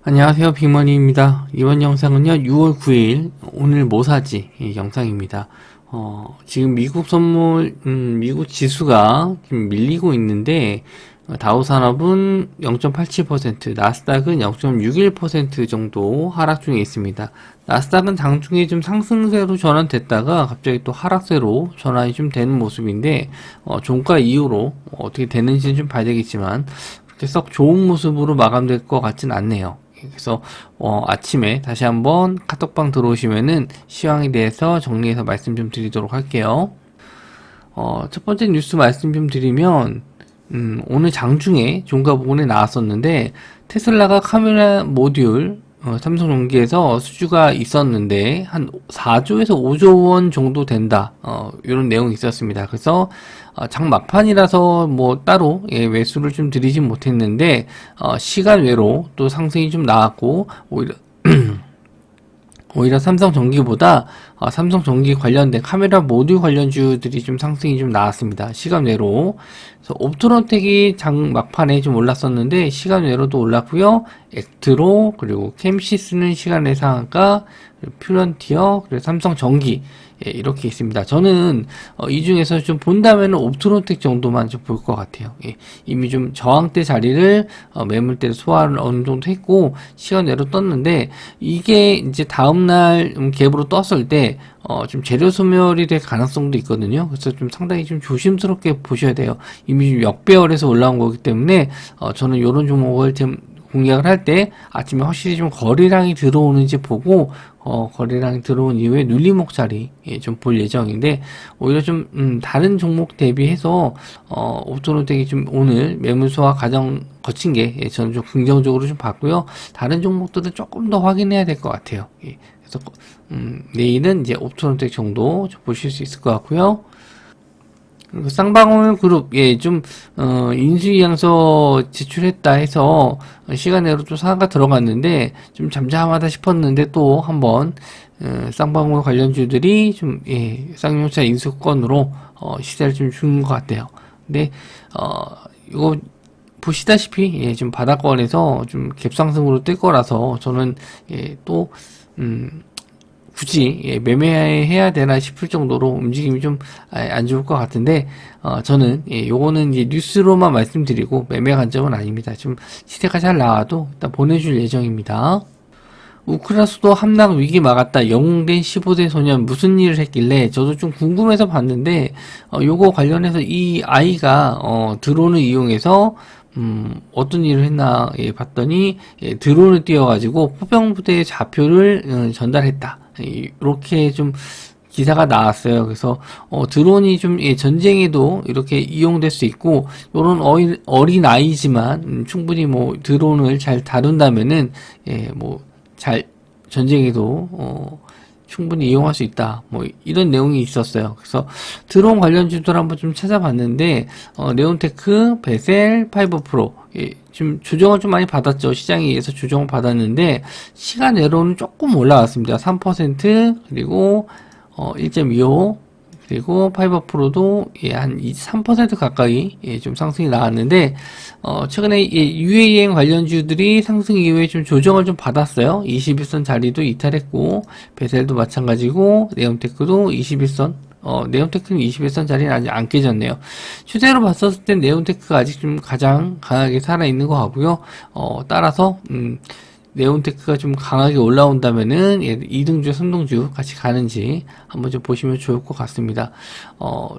안녕하세요, 빅머니입니다. 이번 영상은요, 6월 9일 오늘 뭐 사지 영상입니다. 지금 미국 지수가 좀 밀리고 있는데 다우산업은 0.87%, 나스닥은 0.61% 정도 하락 중에 있습니다. 나스닥은 장중에 좀 상승세로 전환됐다가 갑자기 또 하락세로 전환이 좀 되는 모습인데 종가 이후로 어떻게 되는지는 좀 봐야 되겠지만 그렇게 썩 좋은 모습으로 마감될 것 같진 않네요. 그래서 아침에 다시 한번 카톡방 들어오시면은 시황에 대해서 정리해서 말씀 좀 드리도록 할게요. 첫 번째 뉴스 말씀 좀 드리면 오늘 장중에 종가 부근에 나왔었는데 테슬라가 카메라 모듈 삼성전기에서 수주가 있었는데 한 4조에서 5조 원 정도 된다. 이런 내용이 있었습니다. 그래서 장 막판이라서 뭐 따로 매수를 좀 드리진 못했는데 시간 외로 또 상승이 좀 나왔고 오히려 삼성전기보다 삼성전기 관련된 카메라 모듈 관련주들이 좀 상승이 좀 나왔습니다. 시간 외로. 그래서 옵토론텍이 장 막판에 좀 올랐었는데 시간 외로도 올랐고요. 액트로 그리고 캠시스는 시간 외 상한가, 퓨런티어 그리고 삼성전기 이렇게 있습니다. 저는 이 중에서 좀 본다면 옵토론텍 정도만 좀 볼 것 같아요. 이미 좀 저항대 자리를 매물대로 소화를 어느 정도 했고 시간 내로 떴는데 이게 이제 다음날 갭으로 떴을 때 좀 재료 소멸이 될 가능성도 있거든요. 그래서 좀 상당히 좀 조심스럽게 보셔야 돼요. 이미 좀 역배열에서 올라온 거기 때문에 저는 이런 종목을 좀 공략을 할 때 아침에 확실히 좀 거래량이 들어오는지 보고 거래량이 들어온 이후에 눌림목 자리 좀 볼 예정인데 오히려 좀 다른 종목 대비해서 옵토론텍이 좀 오늘 매물 소화 과정 거친 게 저는 좀 긍정적으로 좀 봤고요. 다른 종목들은 조금 더 확인해야 될 것 같아요. 그래서 내일은 이제 옵토론텍 정도 좀 보실 수 있을 것 같고요. 쌍방울 그룹, 좀, 인수위양서 제출했다 해서, 시간내로 좀 상한가 들어갔는데, 좀 잠잠하다 싶었는데, 또 한번, 쌍방울 관련주들이 좀, 쌍용차 인수권으로, 시세를 좀 주는 것 같아요. 근데, 이거, 보시다시피, 좀 바닥권에서 좀 갭상승으로 뜰 거라서, 저는, 또, 굳이 매매해야 되나 싶을 정도로 움직임이 좀 안 좋을 것 같은데 저는 요거는 이제 뉴스로만 말씀드리고 매매 관점은 아닙니다. 좀 시세가 잘 나와도 일단 보내줄 예정입니다. 우크라 수도 함락 위기 막았다. 영웅된 15세 소년 무슨 일을 했길래 저도 좀 궁금해서 봤는데 요거 관련해서 이 아이가 드론을 이용해서 어떤 일을 했나 봤더니 드론을 띄워가지고 포병부대의 좌표를 전달했다. 이렇게 좀 기사가 나왔어요. 그래서 드론이 좀 전쟁에도 이렇게 이용될 수 있고 이런 어린 아이지만 충분히 뭐 드론을 잘 다룬다면은 뭐 잘 전쟁에도 충분히 이용할 수 있다. 뭐 이런 내용이 있었어요. 그래서 드론 관련주들 한번 좀 찾아봤는데 네온테크, 베셀, 파이버 프로 지금 조정을 좀 많이 받았죠. 시장에 의해서 조정을 받았는데 시간 내로는 조금 올라왔습니다. 3% 그리고 1.25 그리고 파이버 프로도 한 3% 가까이 좀 상승이 나왔는데 최근에 UAM 관련주들이 상승 이후에 좀 조정을 좀 받았어요. 21선 자리도 이탈했고 베셀도 마찬가지고 네온테크도 21선 네온테크는 21선 자리는 아직 안 깨졌네요. 추세로 봤었을 땐 네온테크가 아직 좀 가장 강하게 살아있는 것 같고요. 따라서 네온테크가 좀 강하게 올라온다면은 2등주, 3등주 같이 가는지 한번 좀 보시면 좋을 것 같습니다.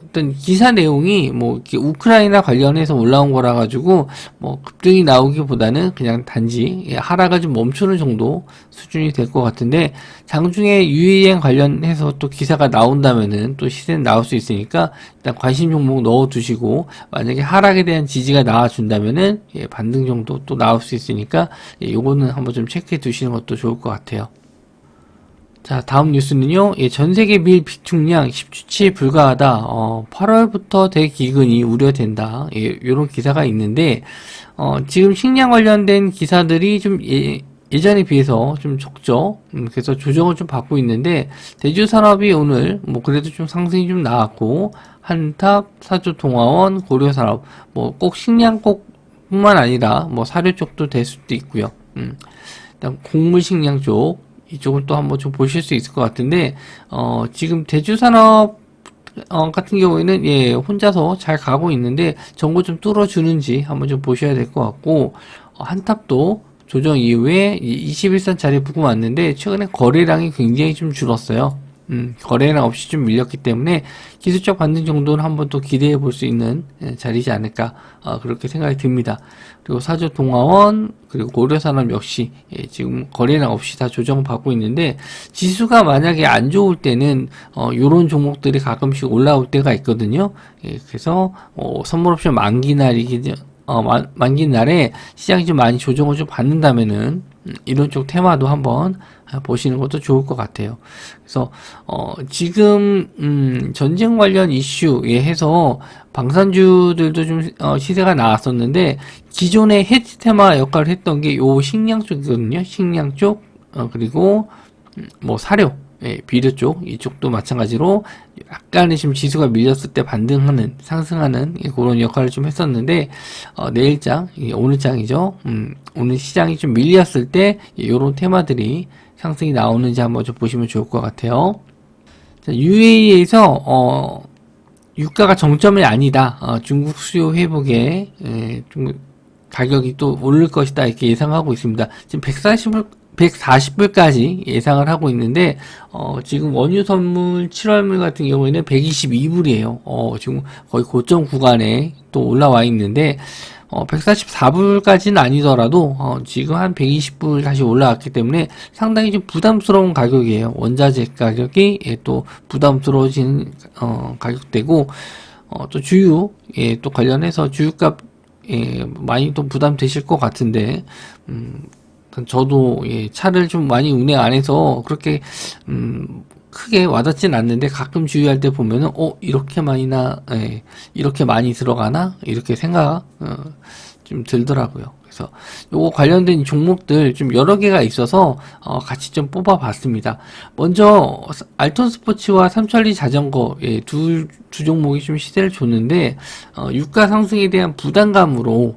일단 기사 내용이 뭐 이렇게 우크라이나 관련해서 올라온 거라 가지고 뭐 급등이 나오기보다는 그냥 단지 하락을 좀 멈추는 정도 수준이 될 것 같은데 장중에 UAM 관련해서 또 기사가 나온다면은 또 시세는 나올 수 있으니까 일단 관심 종목 넣어두시고 만약에 하락에 대한 지지가 나와준다면은 반등 정도 또 나올 수 있으니까 요거는 한번 좀 체크해 두시는 것도 좋을 것 같아요. 자, 다음 뉴스는요. 전세계 밀 비축량 10주치에 불과하다. 8월부터 대기근이 우려된다. 이런 기사가 있는데 지금 식량 관련된 기사들이 좀 예전에 비해서 좀 적죠. 그래서 조정을 좀 받고 있는데 대주산업이 오늘 뭐 그래도 좀 상승이 좀 나왔고 한탑, 사주동화원, 고려산업 뭐 꼭 식량 꼭 뿐만 아니라 뭐 사료 쪽도 될 수도 있고요. 일단 곡물 식량 쪽 이쪽은 또 한번 좀 보실 수 있을 것 같은데 지금 대주산업 같은 경우에는 예 혼자서 잘 가고 있는데 전고 좀 뚫어주는지 한번 좀 보셔야 될 것 같고 한탑도 조정 이후에 21선 자리에 붙고 왔는데 최근에 거래량이 굉장히 좀 줄었어요. 거래량 없이 좀 밀렸기 때문에 기술적 반등 정도는 한번 또 기대해 볼 수 있는 자리지 않을까 그렇게 생각이 듭니다. 그리고 사저 동아원 그리고 고려산업 역시 지금 거래량 없이 다 조정받고 있는데 지수가 만약에 안 좋을 때는 요런 종목들이 가끔씩 올라올 때가 있거든요. 그래서 선물옵션 만기 날이기 만기 날에 시장이 좀 많이 조정을 좀 받는다면은 이런 쪽 테마도 한번 보시는 것도 좋을 것 같아요. 그래서 지금 전쟁 관련 이슈에 해서 방산주들도 좀 시세가 나왔었는데 기존의 헤지 테마 역할을 했던 게 요 식량 쪽이거든요. 식량 쪽 그리고 뭐 사료 비료 쪽 이쪽도 마찬가지로 약간의 지금 지수가 밀렸을 때 반등하는 상승하는 그런 역할을 좀 했었는데 내일장 오늘장이죠. 오늘 시장이 좀 밀렸을 때 이런 테마들이 상승이 나오는지 한번 좀 보시면 좋을 것 같아요. 자, UAE에서 유가가 정점이 아니다. 중국 수요 회복에 중국 가격이 또 오를 것이다 이렇게 예상하고 있습니다. 지금 140불까지 예상을 하고 있는데 지금 원유 선물 7월물 같은 경우에는 122불이에요. 지금 거의 고점 구간에 또 올라와 있는데 144불까지는 아니더라도 지금 한 120불 다시 올라왔기 때문에 상당히 좀 부담스러운 가격이에요. 원자재 가격이 또 부담스러워진 가격대고 또 주유에 또 관련해서 주유값 많이 또 부담되실 것 같은데 저도 차를 좀 많이 운행 안 해서 그렇게 크게 와닿진 않는데 가끔 주유할 때 보면은 이렇게 이렇게 많이 들어가나 이렇게 생각 좀 들더라고요. 그래서 요거 관련된 종목들 좀 여러 개가 있어서 같이 좀 뽑아봤습니다. 먼저 알톤 스포츠와 삼천리 자전거 두 종목이 좀 시세를 줬는데 유가 상승에 대한 부담감으로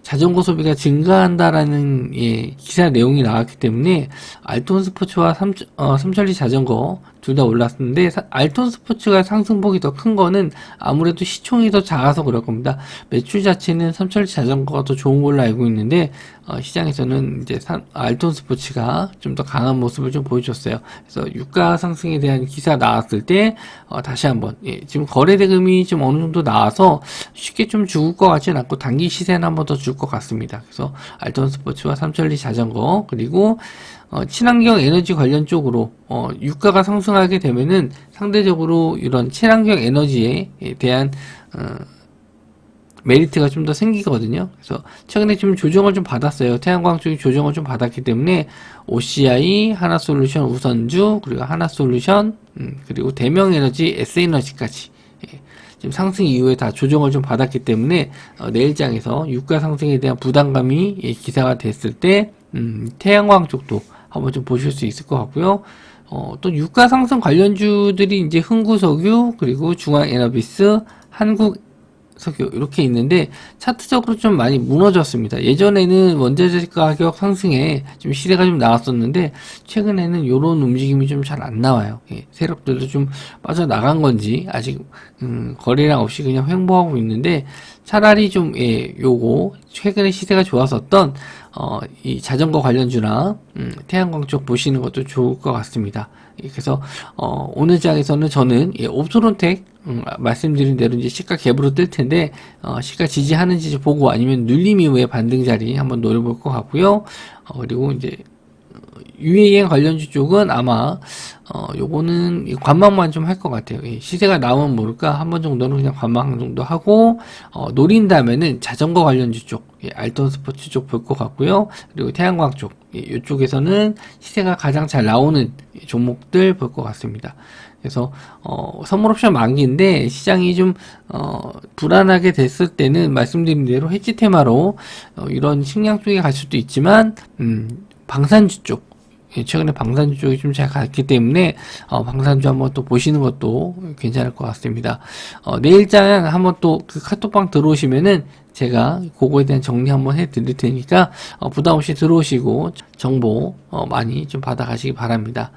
자전거 소비가 증가한다라는 기사 내용이 나왔기 때문에 알톤 스포츠와 삼천리 자전거 둘 다 올랐는데 알톤 스포츠가 상승폭이 더 큰 거는 아무래도 시총이 더 작아서 그럴 겁니다. 매출 자체는 삼천리 자전거가 더 좋은 걸로 알고 있는데 시장에서는 이제 알톤 스포츠가 좀 더 강한 모습을 좀 보여줬어요. 그래서 유가 상승에 대한 기사 나왔을 때 다시 한번 지금 거래 대금이 좀 어느 정도 나와서 쉽게 좀 죽을 것 같지는 않고 단기 시세는 한번 더 줄 것 같습니다. 그래서 알톤 스포츠와 삼천리 자전거 그리고 친환경 에너지 관련 쪽으로 유가가 상승하게 되면은 상대적으로 이런 친환경 에너지에 대한 메리트가 좀 더 생기거든요. 그래서 최근에 좀 조정을 좀 받았어요. 태양광 쪽이 조정을 좀 받았기 때문에 OCI, 하나솔루션 우선주, 그리고 하나솔루션, 그리고 대명에너지, S에너지까지 지금 상승 이후에 다 조정을 좀 받았기 때문에 내일장에서 유가 상승에 대한 부담감이 기사가 됐을 때 태양광 쪽도 한번 좀 보실 수 있을 것 같고요. 또 유가 상승 관련주들이 이제 흥구석유 그리고 중앙에너비스, 한국석유 이렇게 있는데 차트적으로 좀 많이 무너졌습니다. 예전에는 원자재 가격 상승에 좀 시대가 좀 나왔었는데 최근에는 이런 움직임이 좀 잘 안 나와요. 세력들도 좀 빠져나간 건지 아직 거래량 없이 그냥 횡보하고 있는데 차라리 좀 요거 최근에 시세가 좋았었던 이 자전거 관련주나 태양광 쪽 보시는 것도 좋을 것 같습니다. 그래서 오늘 장에서는 저는 옵토론텍 말씀드린 대로 이제 시가 갭으로 뜰 텐데 시가 지지하는지 보고 아니면 눌림 이후에 반등 자리 한번 노려볼 것 같고요. 그리고 이제 UAE 관련주 쪽은 아마 요거는 관망만 좀 할 것 같아요. 시세가 나오면 모를까 한 번 정도는 그냥 관망 정도 하고 노린다면은 자전거 관련주 쪽 알톤 스포츠 쪽 볼 것 같고요. 그리고 태양광 쪽 이쪽에서는 시세가 가장 잘 나오는 종목들 볼 것 같습니다. 그래서 선물옵션 만기인데 시장이 좀 불안하게 됐을 때는 말씀드린 대로 헤지 테마로 이런 식량 쪽에 갈 수도 있지만 방산주 쪽 최근에 방산주 쪽이 좀 잘 갔기 때문에 방산주 한번 또 보시는 것도 괜찮을 것 같습니다. 내일장 한번 또 그 카톡방 들어오시면은 제가 그거에 대한 정리 한번 해드릴 테니까 부담 없이 들어오시고 정보 많이 좀 받아가시기 바랍니다.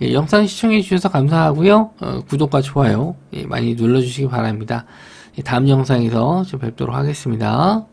예, 영상 시청해 주셔서 감사하고요. 구독과 좋아요 많이 눌러주시기 바랍니다. 다음 영상에서 좀 뵙도록 하겠습니다.